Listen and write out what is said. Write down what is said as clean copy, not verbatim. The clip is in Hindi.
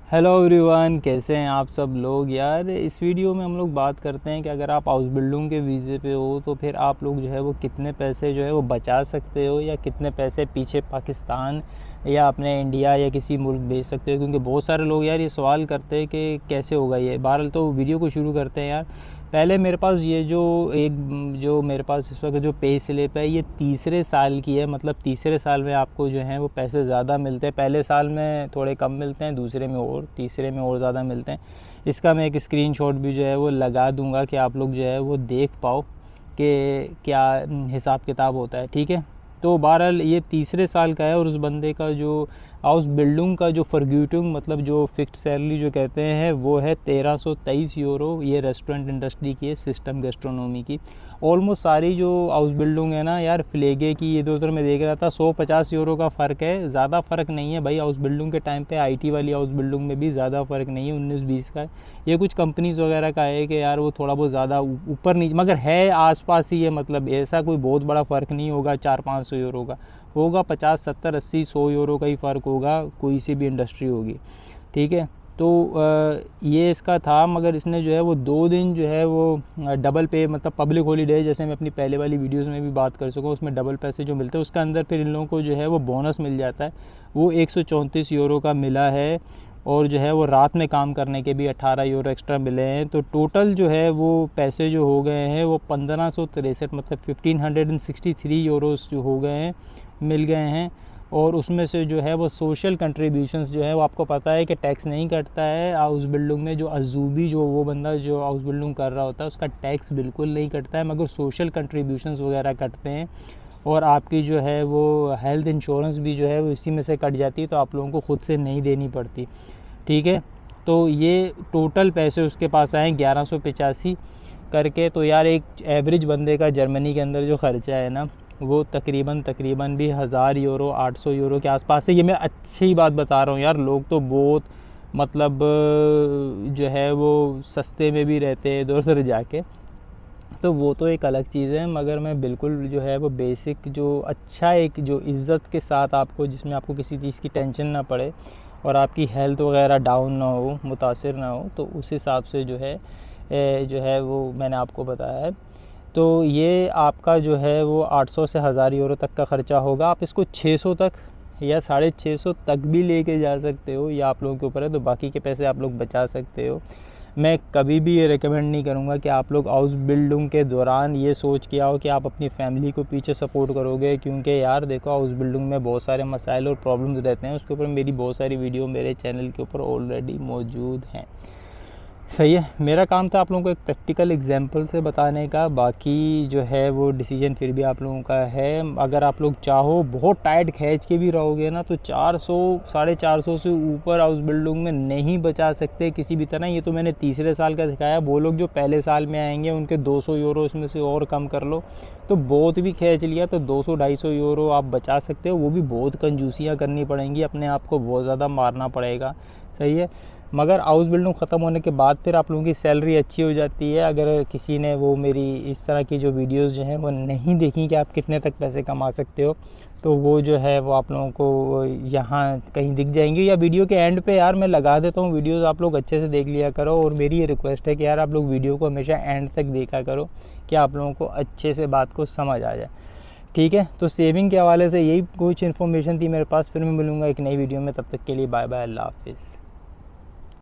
हेलो एवरीवन, कैसे हैं आप सब लोग। यार इस वीडियो में हम लोग बात करते हैं कि अगर आप हाउस बिल्डिंग के वीज़े पे हो तो फिर आप लोग जो है वो कितने पैसे जो है वो बचा सकते हो या कितने पैसे पीछे पाकिस्तान या अपने इंडिया या किसी मुल्क भेज सकते हो। क्योंकि बहुत सारे लोग यार ये सवाल करते हैं कि कैसे होगा ये। बहरहाल तो वीडियो को शुरू करते हैं यार। पहले मेरे पास ये जो मेरे पास इस वक्त जो पे स्लिप है ये तीसरे साल की है। मतलब तीसरे साल में आपको जो है वो पैसे ज़्यादा मिलते हैं। पहले साल में थोड़े कम मिलते हैं, दूसरे में और तीसरे में और ज़्यादा मिलते हैं। इसका मैं एक स्क्रीनशॉट भी जो है वो लगा दूंगा कि आप लोग जो है वो देख पाओ कि क्या हिसाब किताब होता है। ठीक है, तो बहरहाल ये तीसरे साल का है और उस बंदे का जो हाउस बिल्डिंग का जो फर्ग्यूटिंग मतलब जो फिक्स सैलरी जो कहते हैं वो है 1323 यूरो। ये रेस्टोरेंट इंडस्ट्री की है, सिस्टम गैस्ट्रोनॉमी की। ऑलमोस्ट सारी जो हाउस बिल्डिंग है ना यार, फ्लेगे की इधर उधर मैं देख रहा था 150 यूरो का फ़र्क है। ज़्यादा फ़र्क नहीं है भाई। हाउस बिल्डिंग के टाइम पे आईटी वाली हाउस बिल्डिंग में भी ज़्यादा फ़र्क नहीं है, 19-20 का है। ये कुछ कंपनीज़ वगैरह का है कि यार वो थोड़ा बहुत ज़्यादा ऊपर नीचे, मगर है आसपास ही है। मतलब ऐसा कोई बहुत बड़ा फ़र्क नहीं होगा 400-500 यूरो का होगा। 50-70-80-100 यूरो का ही फ़र्क होगा, कोई सी भी इंडस्ट्री होगी। ठीक है, तो ये इसका था। मगर इसने जो है वो 2 दिन जो है वो डबल पे, मतलब पब्लिक हॉलीडे जैसे मैं अपनी पहले वाली वीडियोस में भी बात कर सकूँ, उसमें डबल पैसे जो मिलते हैं उसके अंदर फिर इन लोगों को जो है वो बोनस मिल जाता है। वो 134 यूरो का मिला है और जो है वो रात में काम करने के भी 18 यूरो एक्स्ट्रा मिले हैं। तो टोटल जो है वो पैसे जो हो गए हैं वो 1563, मतलब 1563 यूरोस जो हो गए हैं, मिल गए हैं। और उसमें से जो है वो सोशल कंट्रीब्यूशंस जो है वो आपको पता है कि टैक्स नहीं कटता है हाउस बिल्डिंग में। जो अजूबी जो वो बंदा जो हाउस बिल्डिंग कर रहा होता है उसका टैक्स बिल्कुल नहीं कटता है, मगर सोशल कंट्रीब्यूशंस वगैरह कटते हैं। और आपकी जो है वो हेल्थ इंश्योरेंस भी जो है वो इसी में से कट जाती है, तो आप लोगों को ख़ुद से नहीं देनी पड़ती। ठीक है, तो ये टोटल पैसे उसके पास आए 1185 करके। तो यार एक एवरेज बंदे का जर्मनी के अंदर जो ख़र्चा है ना वो तकरीबन भी 1000 यूरो 800 यूरो के आसपास है। ये मैं अच्छी बात बता रहा हूँ यार। लोग तो बहुत मतलब जो है वो सस्ते में भी रहते हैं इधर उधर जाके, तो वो तो एक अलग चीज़ है। मगर मैं बिल्कुल जो है वो बेसिक जो अच्छा एक जो इज़्ज़त के साथ आपको, जिसमें आपको किसी चीज़ की टेंशन ना पड़े और आपकी हेल्थ वगैरह डाउन ना हो, मुतासिर ना हो, तो उस हिसाब से जो है वो मैंने आपको बताया है। तो ये आपका जो है वो 800 से 1000 यूरो तक का ख़र्चा होगा। आप इसको 600 तक या 650 तक भी लेके जा सकते हो, या आप लोगों के ऊपर है। तो बाकी के पैसे आप लोग बचा सकते हो। मैं कभी भी ये रिकमेंड नहीं करूँगा कि आप लोग हाउस बिल्डिंग के दौरान ये सोच के आओ कि आप अपनी फैमिली को पीछे सपोर्ट करोगे। क्योंकि यार देखो, हाउस बिल्डिंग में बहुत सारे मसाइल और प्रॉब्लम्स रहते हैं। उसके ऊपर मेरी बहुत सारी वीडियो मेरे चैनल के ऊपर ऑलरेडी मौजूद हैं। सही है, मेरा काम था आप लोगों को एक प्रैक्टिकल एग्जांपल से बताने का। बाकी जो है वो डिसीजन फिर भी आप लोगों का है। अगर आप लोग चाहो बहुत टाइट खींच के भी रहोगे ना तो 400 450 से ऊपर हाउस बिल्डिंग में नहीं बचा सकते किसी भी तरह। ये तो मैंने तीसरे साल का दिखाया। वो लोग जो पहले साल में आएंगे उनके 200 यूरो इसमें से और कम कर लो, तो बहुत भी खींच लिया तो 200-250 यूरो आप बचा सकते हो। वो भी बहुत कंजूसियाँ करनी पड़ेंगी, अपने आप को बहुत ज़्यादा मारना पड़ेगा। सही है, मगर हाउस बिल्डिंग ख़त्म होने के बाद फिर आप लोगों की सैलरी अच्छी हो जाती है। अगर किसी ने वो मेरी इस तरह की जो वीडियोस जो हैं वो नहीं देखी कि आप कितने तक पैसे कमा सकते हो, तो वो जो है वो आप लोगों को यहाँ कहीं दिख जाएंगी, या वीडियो के एंड पे यार मैं लगा देता हूँ वीडियोस। आप लोग अच्छे से देख लिया करो। और मेरी ये रिक्वेस्ट है कि यार आप लोग वीडियो को हमेशा एंड तक देखा करो कि आप लोगों को अच्छे से बात को समझ आ जाए। ठीक है, तो सेविंग के हवाले से यही कुछ इन्फॉर्मेशन थी मेरे पास। फिर मैं मिलूँगा एक नई वीडियो में, तब तक के लिए बाय बाय, अल्लाह हाफिज़।